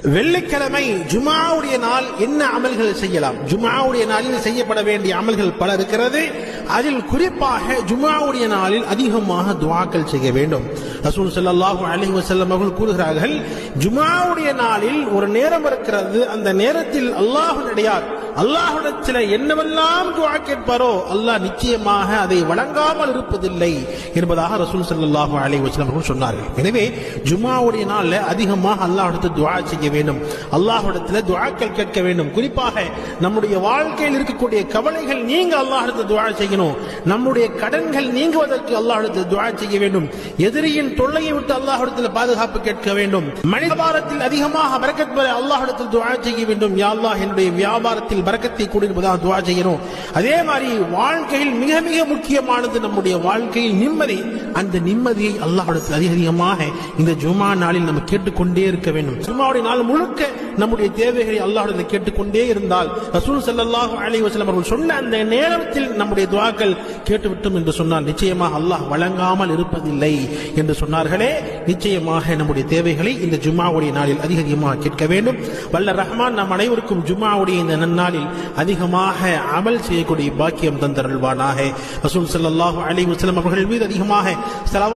வெள்ளிக்கிழமை ஜுமாவுடைய நாள் என்ன அமல்கள் செய்யலாம்? ஜுமாவுடைய நாளில் செய்யப்பட வேண்டிய அமல்கள் பல இருக்கிறது. அதில் குறிப்பாக ஜுமாவுடைய நாளில் அதிகமாக துஆக்கள் செய்ய வேண்டும். ரசூல் ஸல்லல்லாஹு அலைஹி வஸல்லம் அவர்கள் கூறுகிறார்கள், ஜுமாவுடைய நாளில் ஒரு நேரம் இருக்கிறது, அந்த நேரத்தில் அல்லாஹ்வுடையார் அல்லாஹ்விடத்தில் என்னவெல்லாம் துஆ கேட்பாரோ அல்லாஹ் நிச்சயமாக அதை வழங்காமல் இருப்பதில்லை என்பதாக ரசூல் ஸல்லல்லாஹு அலைஹி வஸல்லம் அவர்கள் சொன்னார்கள். எனவே ஜுமாவுடைய நாளில் அதிகமாக அல்லாஹ்விடத்தில் துஆ செய்ய வேண்டும், அல்லாஹ்விடத்தில் துஆக்கள் கேட்க வேண்டும். குறிப்பாக நம்முடைய வாழ்க்கையில் இருக்கக்கூடிய கவலைகள் நீங்க அல்லாஹ்விடத்தில் துஆ செய்யணும். நம்முடைய கடன்கள் நீங்குவதற்கு அல்லாஹ்விடத்தில் துஆ செய்ய வேண்டும். எதிரியின் தொல்லையை விட்டு அல்லாஹ்விடத்தில் பாதுகாப்பு கேட்க வேண்டும். மனித வியாபாரத்தில் அதிகமாக பரக்கத் பெற அல்லாஹ்விடத்தில் துஆ செய்ய வேண்டும். யா அல்லாஹ், என்னுடைய வியாபாரத்தில் பரக்கத்தை கொடு என்பதாக துஆ செய்யணும். அதே மாதிரி வாழ்க்கையில் மிக மிக முக்கியமானது நம்முடைய வாழ்க்கையில் நிம்மதி. அந்த நிம்மதியை அல்லாஹ்விடத்தில் அதிகமாக இந்த ஜுமா நாளில் நம்ம கேட்டுக்கொண்டே இருக்க வேண்டும். ஜுமாவுடைய நாள் முழுக்க நம்முடைய தேவைகளை அல்லாஹ்விடத்தில் கேட்டுக்கொண்டே இருந்தால் ரசூல் ஸல்லல்லாஹு அலைஹி வஸல்லம் அவர்கள் சொன்ன அந்த நேரத்தில் நம்முடைய துஆக்கள் கேட்டுவிட்டோம் என்று சொன்னால் நிச்சயமாக அல்லாஹ் வழங்காமல் இருப்பதில்லை என்று சொன்னார்களே. நிச்சயமாக நம்முடைய தேவைகளை இந்த ஜுமாவுடைய நாளில் அதிகமாக கேட்க வேண்டும். வல்ல ரஹ்மான் நம் அனைவருக்கும் ஜுமாவுடைய இந்த நன்னாளில் அதிகமாக அமல் செய்யக்கூடிய பாக்கியம் தந்தருள்வானாக. ரசூல் ஸல்லல்லாஹு அலைஹி வஸல்லம் அவர்கள் மீது அதிகமாக